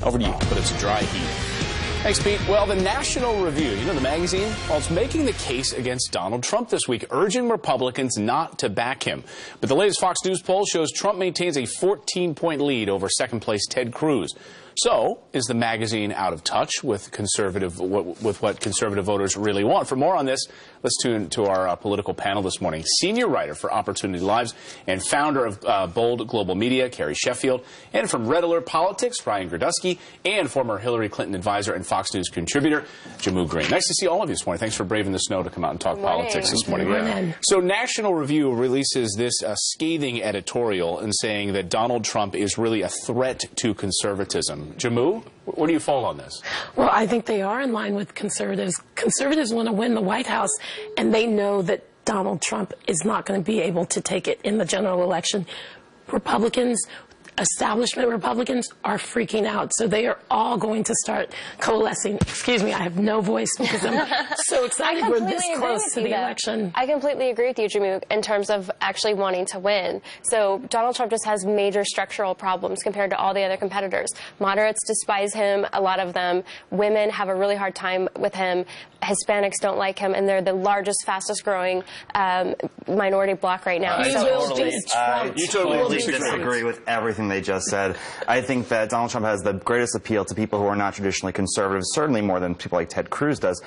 Over to you, but it's a dry heat. Thanks, Pete. Well, the National Review, you know the magazine? Well, it's making the case against Donald Trump this week, urging Republicans not to back him. But the latest Fox News poll shows Trump maintains a 14-point lead over second-place Ted Cruz. So, is the magazine out of touch with what conservative voters really want? For more on this, let's tune to our political panel this morning. Senior writer for Opportunity Lives and founder of Bold Global Media, Carrie Sheffield, and from Red Alert Politics, Brian Girdusky, and former Hillary Clinton advisor and Fox News contributor, Jehmu Greene. Nice to see all of you this morning. Thanks for braving the snow to come out and talk politics this morning. Yeah. So, National Review releases this scathing editorial and saying that Donald Trump is really a threat to conservatism. Jehmu, where do you fall on this? Well, I think they are in line with conservatives. Conservatives want to win the White House, and they know that Donald Trump is not going to be able to take it in the general election. Republicans, establishment Republicans, are freaking out. So they are all going to start coalescing. Excuse me, I have no voice because I'm so excited we're this close to the election. I completely agree with you, Jehmu, in terms of actually wanting to win. So Donald Trump just has major structural problems compared to all the other competitors. Moderates despise him, a lot of them. Women have a really hard time with him. Hispanics don't like him, and they're the largest, fastest-growing minority bloc right now. I totally disagree with everything they just said. I think that Donald Trump has the greatest appeal to people who are not traditionally conservative, certainly more than people like Ted Cruz does.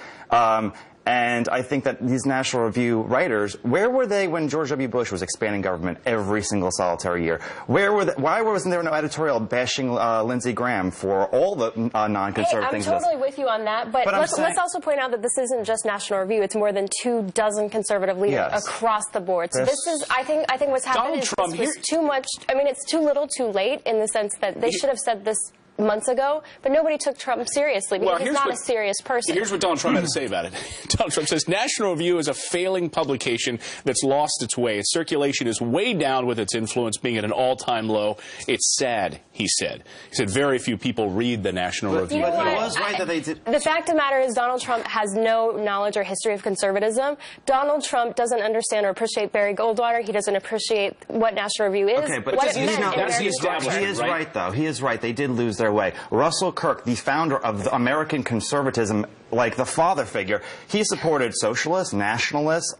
And I think that these National Review writers, where were they when George W. Bush was expanding government every single solitary year? Where were they, why wasn't there no editorial bashing Lindsey Graham for all the non-conservative things? I'm totally with you on that, but let's also point out that this isn't just National Review. It's more than 24 conservative leaders across the board. So this is, I think what's happened is this was too much. I mean, it's too little, too late in the sense that they should have said this months ago, but nobody took Trump seriously because he's not a serious person. Here's what Donald Trump had to say about it. Donald Trump says, National Review is a failing publication that's lost its way. Its circulation is way down with its influence being at an all-time low. It's sad, he said. He said very few people read the National Review. You know the fact of the matter is Donald Trump has no knowledge or history of conservatism. Donald Trump doesn't understand or appreciate Barry Goldwater. He doesn't appreciate what National Review is. Okay, but he is right, though. He is right. They did lose their way. Russell Kirk, the founder of the American conservatism, like the father figure, he supported socialists, nationalists,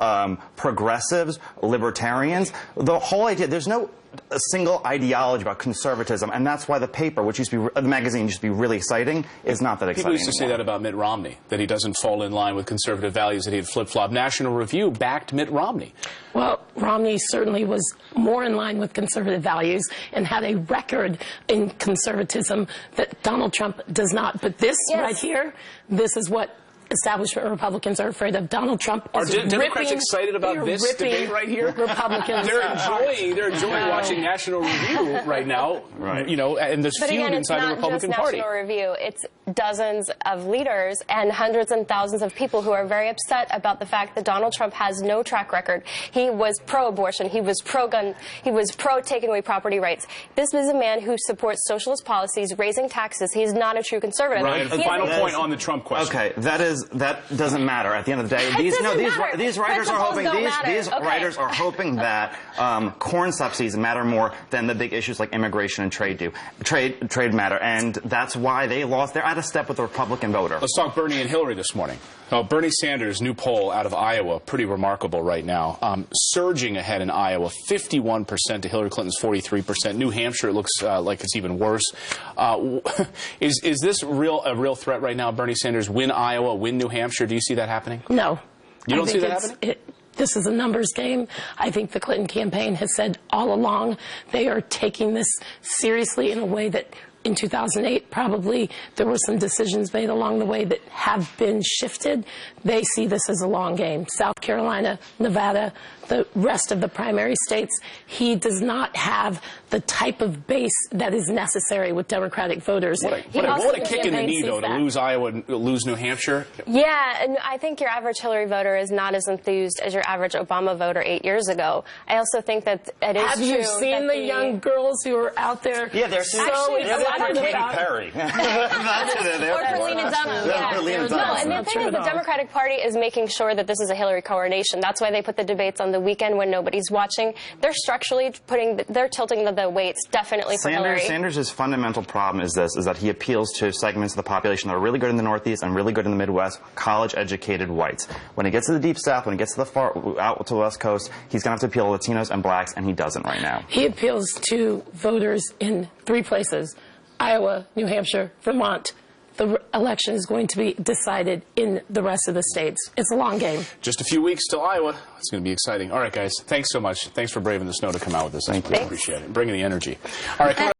progressives, libertarians. The whole idea, there's no single ideology about conservatism, and that's why the paper, which used to be, the magazine used to be really exciting, is not that exciting People used to say that about Mitt Romney, that he doesn't fall in line with conservative values, that he'd flip-flop. National Review backed Mitt Romney. Well, Romney certainly was more in line with conservative values and had a record in conservatism that Donald Trump does not. But this right here, this is what establishment Republicans are afraid of. Donald Trump is Are Democrats excited about this debate right here? Republicans. They're enjoying watching National Review right now. You know, and this feud inside the Republican Party. National Review. It's dozens of leaders and hundreds and thousands of people who are very upset about the fact that Donald Trump has no track record. He was pro-abortion. He was pro-gun. He was pro-taking away property rights. This is a man who supports socialist policies, raising taxes. He's not a true conservative. Right. And final point on the Trump question. Okay, that doesn't matter at the end of the day. These writers are hoping writers are hoping that corn subsidies matter more than the big issues like immigration and trade do. Trade matter, and that's why they lost. They're out of step with the Republican voter. Let's talk Bernie and Hillary this morning. Bernie Sanders' new poll out of Iowa, pretty remarkable right now, surging ahead in Iowa, 51% to Hillary Clinton's 43%. New Hampshire, it looks like it's even worse. Is this a real threat right now? Bernie Sanders win Iowa, win New Hampshire. Do you see that happening? No. You don't see that happening? This is a numbers game. I think the Clinton campaign has said all along they are taking this seriously in a way that in 2008, probably there were some decisions made along the way that have been shifted. They see this as a long game. South Carolina, Nevada, the rest of the primary states, he does not have the type of base that is necessary with Democratic voters. What a kick in the knee, though, to lose Iowa and lose New Hampshire. Yeah, and I think your average Hillary voter is not as enthused as your average Obama voter 8 years ago. I also think that it is true. Have you seen the young girls who are out there? Yeah, they're so excited. for Katy Perry. Or for Lena Dunham. No, and the thing is, the Democratic Party is making sure that this is a Hillary coronation. That's why they put the debates on the weekend when nobody's watching. They're structurally they're tilting the weights definitely for Hillary. Sanders' fundamental problem is that he appeals to segments of the population that are really good in the Northeast and really good in the Midwest, college-educated whites. When it gets to the Deep South, when it gets to the far out to the West Coast, he's going to have to appeal to Latinos and blacks, and he doesn't right now. He appeals to voters in 3 places: Iowa, New Hampshire, Vermont. The election is going to be decided in the rest of the states. It's a long game. Just a few weeks till Iowa. It's going to be exciting. All right, guys. Thanks so much. Thanks for braving the snow to come out with this. Thank you. Appreciate it. Bringing the energy. All right.